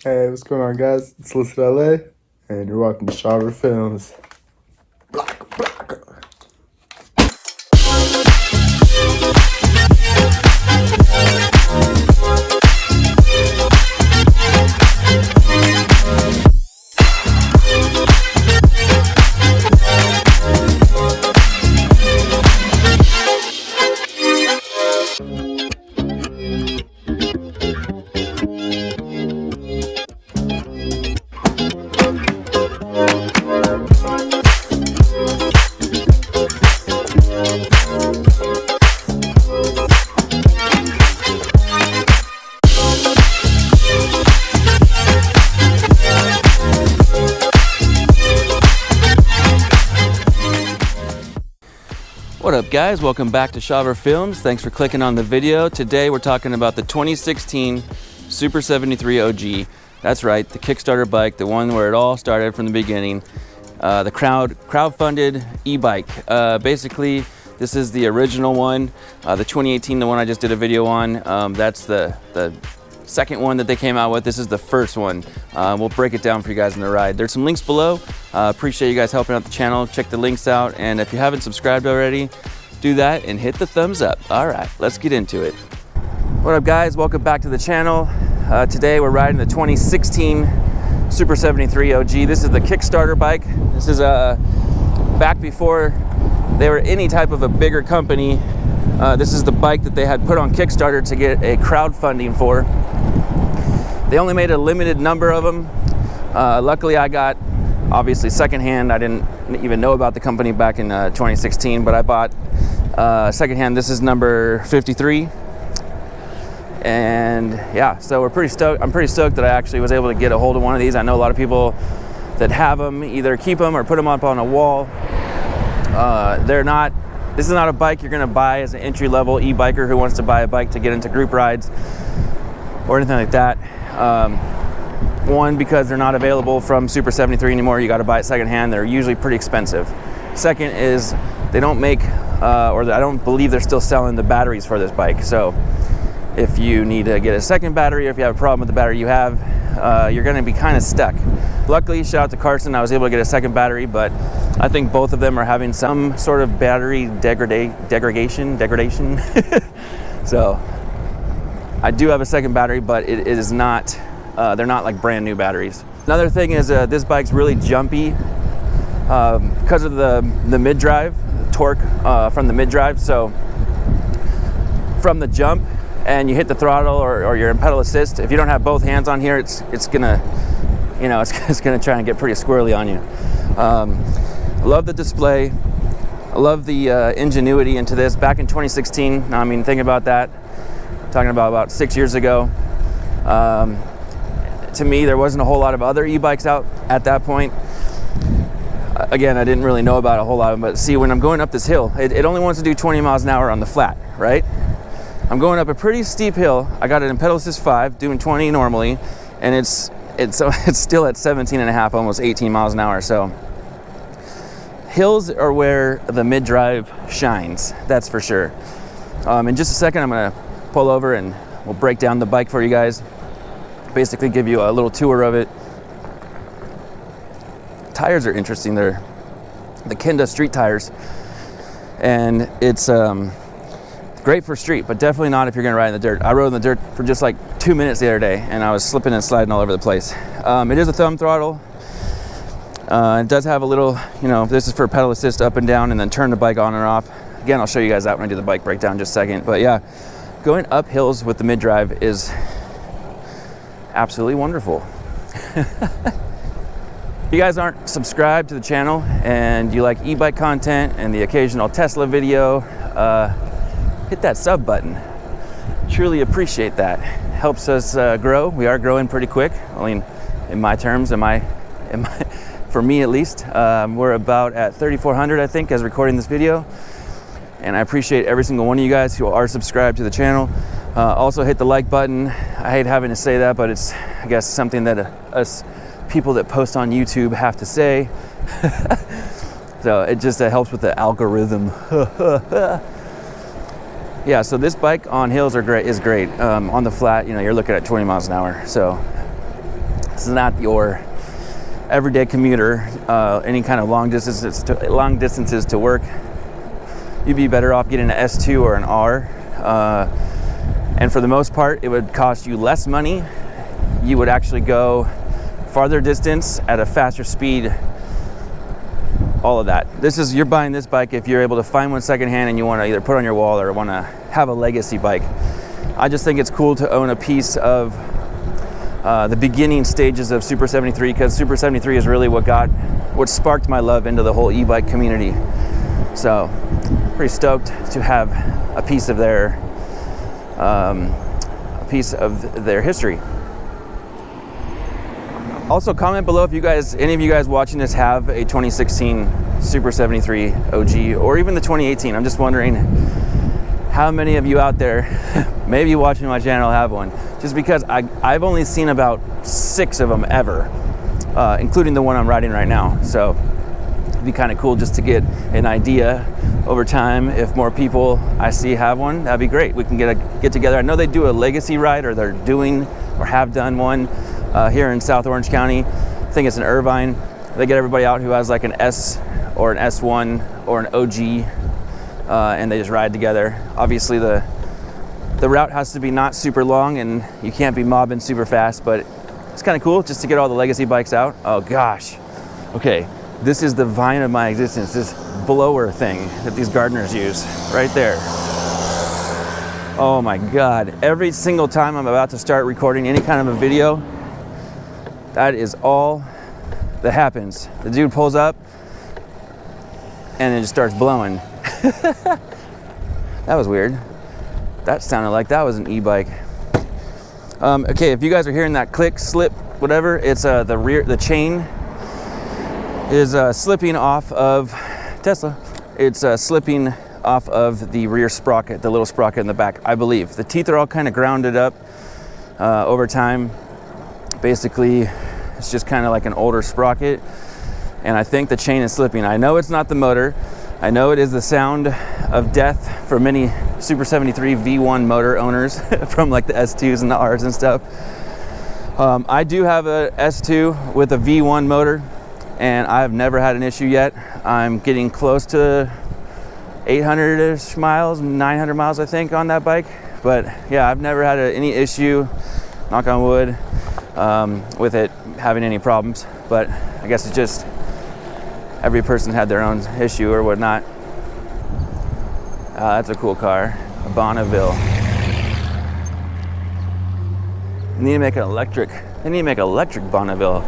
Hey, what's going on, guys? It's Listed LA, and you're watching Shawver Films. What up, guys? Welcome back to Shawver Films. Thanks for clicking on the video. Today we're talking about the 2016 Super 73 OG. That's right, the Kickstarter bike, the one where it all started from the beginning. The crowdfunded e-bike. Basically, this is the original one. The 2018, the one I just did a video on, that's the second one that they came out with. This is the first one. We'll break it down for you guys in the ride. There's some links below. Appreciate you guys helping out the channel. Check the links out, and if you haven't subscribed already, do that and hit the thumbs up. All right, let's get into it. What up, guys? Welcome back to the channel. Today we're riding the 2016 Super 73 OG. This is the Kickstarter bike. This is back before they were any type of a bigger company. This is the bike that they had put on Kickstarter to get a crowdfunding for. They only made a limited number of them. Luckily, I got obviously secondhand. I didn't even know about the company back in 2016, but I bought secondhand. This is number 53. And yeah, so we're pretty stoked. I'm pretty stoked that I actually was able to get a hold of one of these. I know a lot of people that have them either keep them or put them up on a wall. This is not a bike you're gonna buy as an entry-level e-biker who wants to buy a bike to get into group rides or anything like that. One, because they're not available from Super 73 anymore. You gotta buy it secondhand. They're usually pretty expensive. Second is they don't make, or I don't believe they're still selling the batteries for this bike. So if you need to get a second battery, or if you have a problem with the battery you have, you're gonna be kind of stuck. Luckily, shout out to Carson, I was able to get a second battery, but I think both of them are having some sort of battery degradation. So I do have a second battery, but it is not, they're not like brand new batteries. Another thing is this bike's really jumpy because of the mid-drive, torque from the mid-drive. So from the jump and you hit the throttle or you're in pedal assist, if you don't have both hands on here, it's gonna, you know, it's gonna try and get pretty squirrely on you. I love the display. I love the ingenuity into this. Back in 2016, I mean, think about that. Talking about 6 years ago. To me, there wasn't a whole lot of other e-bikes out at that point. Again, I didn't really know about a whole lot of them, but see, when I'm going up this hill, it only wants to do 20 miles an hour on the flat, right? I'm going up a pretty steep hill. I got it in pedal assist 5, doing 20 normally, and it's still at 17 and a half, almost 18 miles an hour. So hills are where the mid-drive shines, that's for sure. In just a second, I'm gonna pull over and we'll break down the bike for you guys. Basically give you a little tour of it. Tires are interesting. They're the Kenda street tires, and it's great for street, but definitely not if you're gonna ride in the dirt. I rode in the dirt for just like 2 minutes the other day, and I was slipping and sliding all over the place. It is a thumb throttle. It does have a little, you know, this is for pedal assist up and down and then turn the bike on and off. Again, I'll show you guys that when I do the bike breakdown in just a second. But yeah, going up hills with the mid-drive is absolutely wonderful. If you guys aren't subscribed to the channel and you like e-bike content and the occasional Tesla video, hit that sub button. Truly appreciate that. Helps us grow. We are growing pretty quick. I mean, in my terms, for me at least. We're about at 3,400, I think, as recording this video. And I appreciate every single one of you guys who are subscribed to the channel. Also hit the like button. I hate having to say that, but it's, I guess, something that us people that post on YouTube have to say. So it just helps with the algorithm. Yeah, so this bike on hills is great. On the flat, you know, you're looking at 20 miles an hour. So This is not your everyday commuter, any kind of long distances to work. You'd be better off getting an S2 or an R. And for the most part, it would cost you less money. You would actually go farther distance at a faster speed. All of that. You're buying this bike if you're able to find one secondhand and you want to either put on your wall or want to have a legacy bike. I just think it's cool to own a piece of the beginning stages of Super 73, because Super 73 is really what sparked my love into the whole e-bike community. So pretty stoked to have a piece of their history. Also, comment below if any of you guys watching this have a 2016 Super 73 OG or even the 2018. I'm just wondering how many of you out there, maybe watching my channel, have one. Just because I've only seen about 6 of them ever, including the one I'm riding right now. So it'd be kind of cool just to get an idea over time. If more people I see have one, that'd be great. We can get together. I know they do a legacy ride, or they're doing or have done one here in South Orange County. I think it's in Irvine. They get everybody out who has like an S or an S1 or an OG, and they just ride together. Obviously the route has to be not super long and you can't be mobbing super fast, but it's kind of cool just to get all the legacy bikes out. Oh gosh. Okay, this is the vine of my existence, this blower thing that these gardeners use right there. Oh my God. Every single time I'm about to start recording any kind of a video, that is all that happens. The dude pulls up and it just starts blowing. That was weird. That sounded like that was an e-bike. Okay, if you guys are hearing that click, slip, whatever, it's the chain is slipping off of Tesla. It's slipping off of the rear sprocket, the little sprocket in the back, I believe. The teeth are all kind of grounded up over time. Basically, it's just kind of like an older sprocket, and I think the chain is slipping. I know it's not the motor. I know it is the sound of death for many Super 73 V1 motor owners from like the S2s and the Rs and stuff. I do have a S2 with a V1 motor, and I've never had an issue yet. I'm getting close to 800-ish miles, 900 miles, I think, on that bike. But yeah, I've never had any issue, knock on wood, with it having any problems. But I guess it's just every person had their own issue or whatnot. That's a cool car, a Bonneville. They need to make an electric. They need to make an electric Bonneville.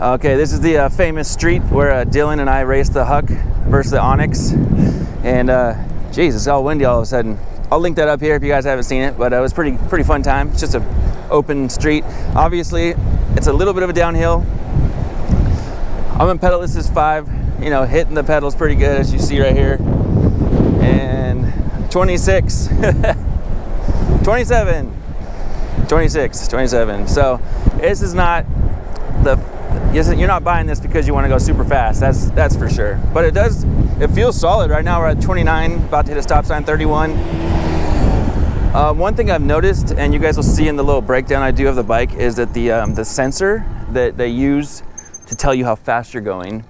Okay, this is the famous street where Dylan and I raced the Huck versus the Onyx, and geez, it's all windy all of a sudden. I'll link that up here if you guys haven't seen it, but it was pretty fun time. It's just an open street. Obviously, it's a little bit of a downhill. I'm in pedal assist 5, you know, hitting the pedals pretty good, as you see right here. And 26, 27, 26, 27. So this is not you're not buying this because you want to go super fast. That's for sure. But it feels solid. Right now we're at 29, about to hit a stop sign, 31. One thing I've noticed, and you guys will see in the little breakdown I do of the bike, is that the sensor that they use to tell you how fast you're going,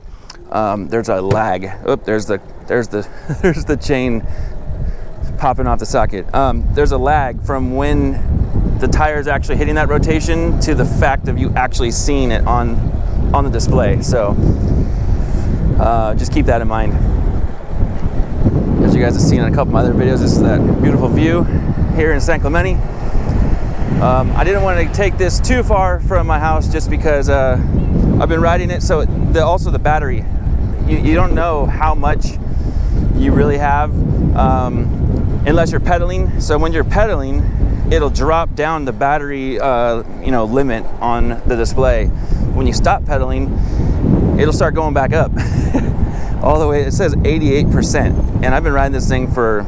there's a lag. Oop, there's the chain popping off the socket. There's a lag from when the tire is actually hitting that rotation to the fact of you actually seeing it on the display. So just keep that in mind. As you guys have seen in a couple of my other videos, this is that beautiful view here in San Clemente. I didn't want to take this too far from my house just because I've been riding it. So also the battery, you don't know how much you really have unless you're pedaling. So when you're pedaling, it'll drop down the battery limit on the display. When you stop pedaling, it'll start going back up all the way. It says 88%, and I've been riding this thing for,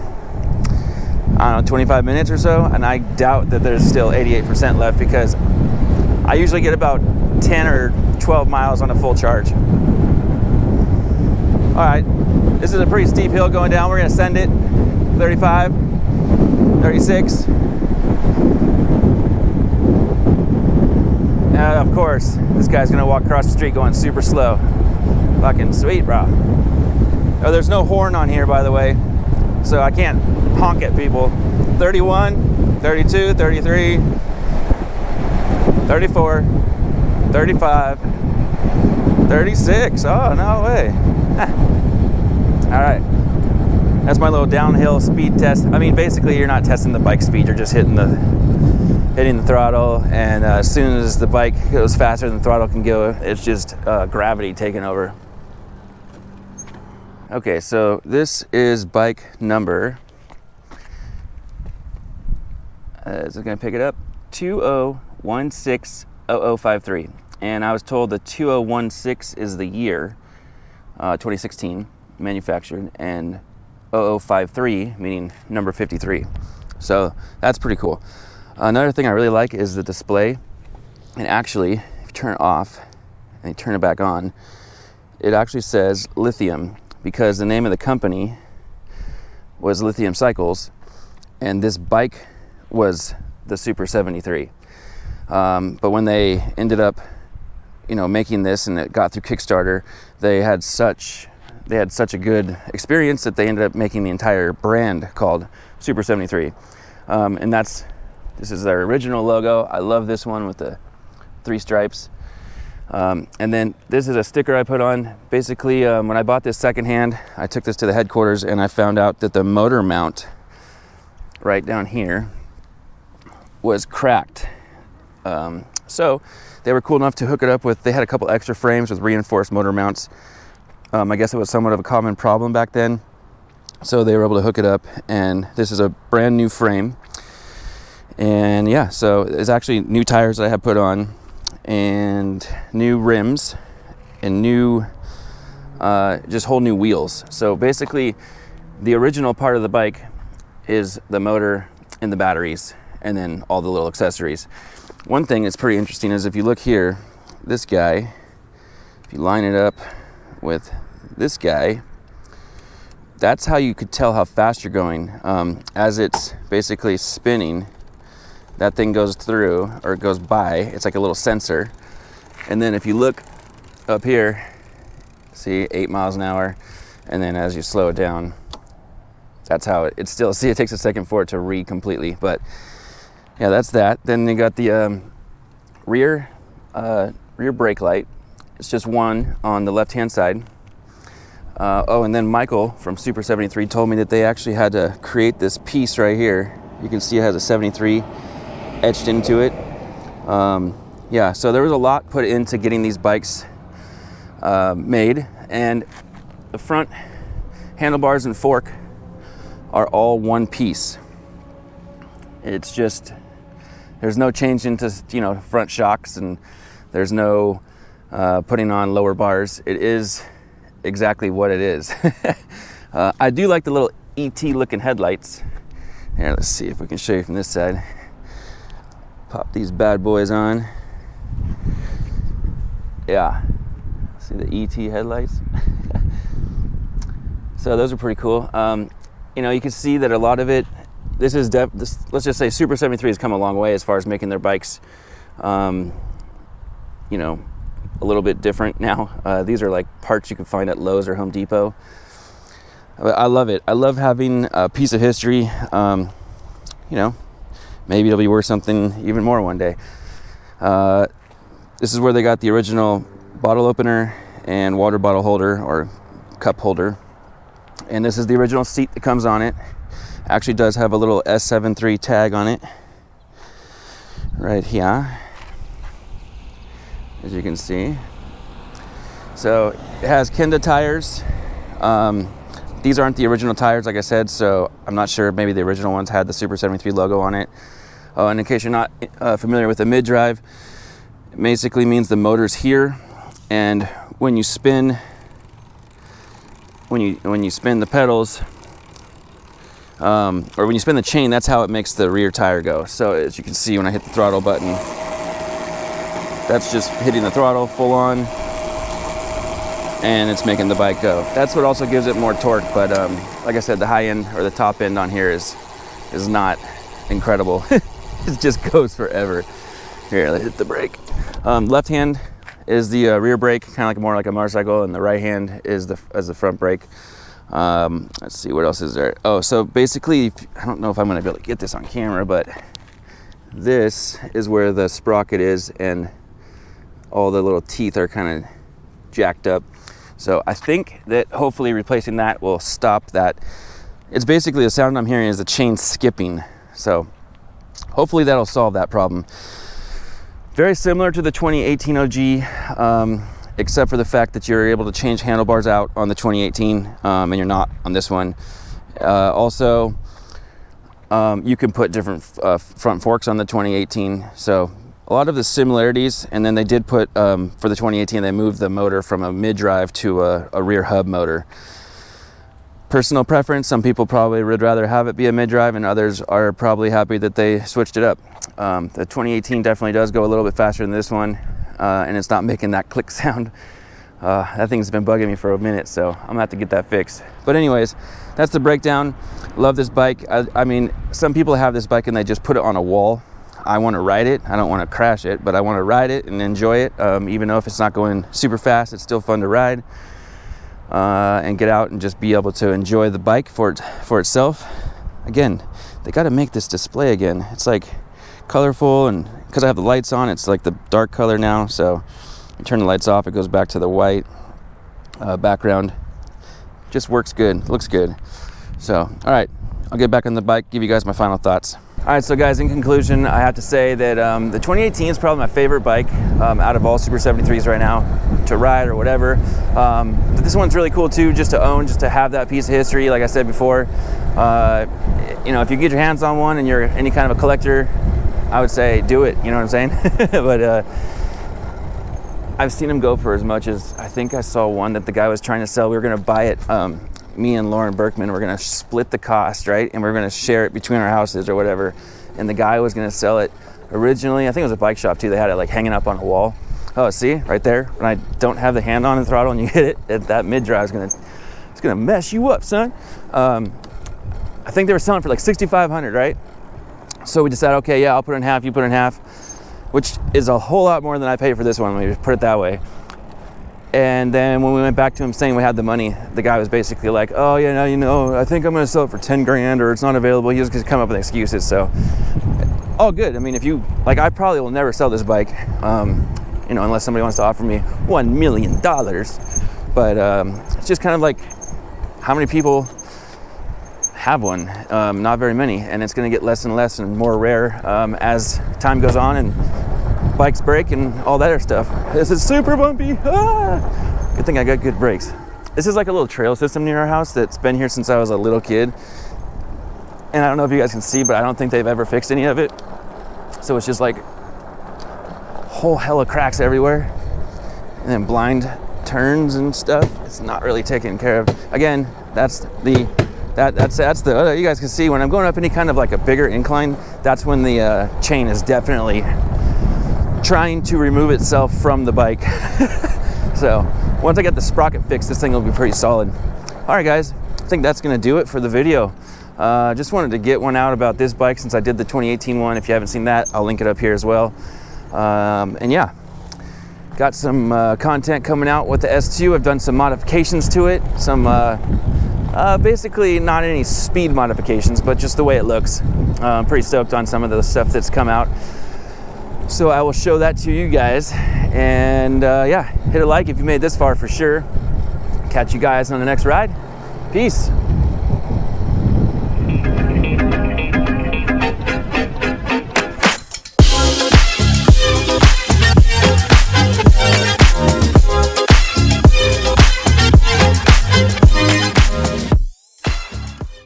I don't know, 25 minutes or so, and I doubt that there's still 88% left, because I usually get about 10 or 12 miles on a full charge. All right, this is a pretty steep hill going down. We're gonna send it 35, 36. course, this guy's gonna walk across the street going super slow. Fucking sweet, bro. Oh, there's no horn on here, by the way, so I can't honk at people. 31, 32, 33, 34, 35, 36. Oh, no way. All right. That's my little downhill speed test. I mean, basically, you're not testing the bike speed. You're just hitting the throttle, and as soon as the bike goes faster than the throttle can go, it's just gravity taking over. Okay, so this is bike number, is it gonna pick it up? 20160053. And I was told the 2016 is the year, 2016, manufactured, and 0053, meaning number 53. So that's pretty cool. Another thing I really like is the display. And actually, if you turn it off and you turn it back on, it actually says lithium, because the name of the company was Lithium Cycles, and this bike was the Super 73. But when they ended up, making this and it got through Kickstarter, they had such a good experience that they ended up making the entire brand called Super 73. And this is their original logo. I love this one with the 3 stripes. And then this is a sticker I put on. Basically, when I bought this secondhand, I took this to the headquarters and I found out that the motor mount right down here was cracked. So they were cool enough to hook it up with, they had a couple extra frames with reinforced motor mounts. I guess it was somewhat of a common problem back then. So they were able to hook it up, and this is a brand new frame. And yeah, so it's actually new tires that I have put on, and new rims, and new, just whole new wheels. So basically, the original part of the bike is the motor and the batteries, and then all the little accessories. One thing that's pretty interesting is if you look here, this guy, if you line it up with this guy, that's how you could tell how fast you're going. As it's basically spinning, that thing goes through, or it goes by, it's like a little sensor. And then if you look up here, see 8 miles an hour, and then as you slow it down, that's how it still, see, it takes a second for it to read completely, but yeah, that's that. Then you got the rear brake light. It's just one on the left-hand side. And then Michael from Super 73 told me that they actually had to create this piece right here. You can see it has a 73 etched into it. Yeah, so there was a lot put into getting these bikes made, and the front handlebars and fork are all one piece. It's just, there's no change into, front shocks, and there's no putting on lower bars. It is exactly what it is. I do like the little ET looking headlights. Here, let's see if we can show you from this side. Pop these bad boys on. Yeah, see the ET headlights? So those are pretty cool. You can see that a lot of it, let's just say Super 73 has come a long way as far as making their bikes, a little bit different now. These are like parts you can find at Lowe's or Home Depot. I love it. I love having a piece of history. Maybe it'll be worth something even more one day. This is where they got the original bottle opener and water bottle holder or cup holder. And this is the original seat that comes on it. Actually does have a little S73 tag on it right here, as you can see. So it has Kenda tires. These aren't the original tires, like I said, so I'm not sure. Maybe the original ones had the Super 73 logo on it. And in case you're not familiar with the mid-drive, it basically means the motor's here, and when you spin the pedals, or when you spin the chain, that's how it makes the rear tire go. So as you can see, when I hit the throttle button, that's just hitting the throttle full on, and it's making the bike go. That's what also gives it more torque, but like I said, the high end or the top end on here is not incredible. It just goes forever. Here, let's hit the brake. Left hand is the rear brake, kind of like more like a motorcycle, and the right hand is the front brake. Let's see, what else is there? Oh, so basically, I don't know if I'm going to be able to get this on camera, but this is where the sprocket is, and all the little teeth are kind of jacked up. So I think that hopefully replacing that will stop that. It's basically the sound I'm hearing is the chain skipping. So hopefully that'll solve that problem. Very similar to the 2018 OG, except for the fact that you're able to change handlebars out on the 2018, and you're not on this one. Also, you can put different front forks on the 2018. So a lot of the similarities, and then they did put, for the 2018, they moved the motor from a mid-drive to a rear hub motor. Personal preference, some people probably would rather have it be a mid-drive, and others are probably happy that they switched it up. The 2018 definitely does go a little bit faster than this one, and it's not making that click sound. That thing's been bugging me for a minute, so I'm gonna have to get that fixed. But anyways, that's the breakdown. Love this bike. I mean, some people have this bike and they just put it on a wall. I want to ride it. I don't want to crash it, but I want to ride it and enjoy it. Even though if it's not going super fast, it's still fun to ride and get out and just be able to enjoy the bike for itself. Again, they got to make this display again. It's like colorful, and because I have the lights on, it's like the dark color now. So you turn the lights off, it goes back to the white background. Just works good, looks good. So, all right, I'll get back on the bike, give you guys my final thoughts. All right, so guys, in conclusion, I have to say that the 2018 is probably my favorite bike out of all Super 73s right now to ride or whatever. But this one's really cool too, just to own, just to have that piece of history. Like I said before, you know, if you get your hands on one and you're any kind of a collector, I would say do it, you know what I'm saying? But I've seen them go for as much as, I think I saw one that the guy was trying to sell. We were gonna buy it, me and Lauren Berkman were gonna split the cost, right? And we're gonna share it between our houses or whatever. And the guy was gonna sell it originally, I think it was a bike shop too, they had it like hanging up on a wall. Oh, see, right there, when I don't have the hand on the throttle and you hit it, that mid-drive is gonna mess you up, son. I think they were selling for like $6,500, right? So we decided, okay, yeah, I'll put it in half, you put it in half, which is a whole lot more than I paid for this one, let me put it that way. And then when we went back to him saying we had the money, the guy was basically like, oh yeah, no, you know, I think I'm gonna sell it for 10 grand or it's not available. He was gonna come up with excuses, so all good. I mean, if you, like, I probably will never sell this bike, you know, unless somebody wants to offer me $1 million. But it's just kind of like, how many people have one? Not very many, and it's gonna get less and less and more rare as time goes on and bikes break and all that other stuff. This is super bumpy. Ah! Good thing I got good brakes. This is like a little trail system near our house that's been here since I was a little kid. And I don't know if you guys can see, but I don't think they've ever fixed any of it. So it's just like whole hell of cracks everywhere. And then blind turns and stuff. It's not really taken care of. Again, that's the, you guys can see when I'm going up any kind of like a bigger incline, that's when the chain is definitely trying to remove itself from the bike. So once I get the sprocket fixed, this thing will be pretty solid. All right, guys, I think that's gonna do it for the video. Just wanted to get one out about this bike since I did the 2018 one. If you haven't seen that, I'll link it up here as well. And yeah, got some content coming out with the S2. I've done some modifications to it, some basically not any speed modifications, but just the way it looks. I'm pretty stoked on some of the stuff that's come out. So I will show that to you guys, and yeah, hit a like if you made this far for sure. Catch you guys on the next ride. Peace.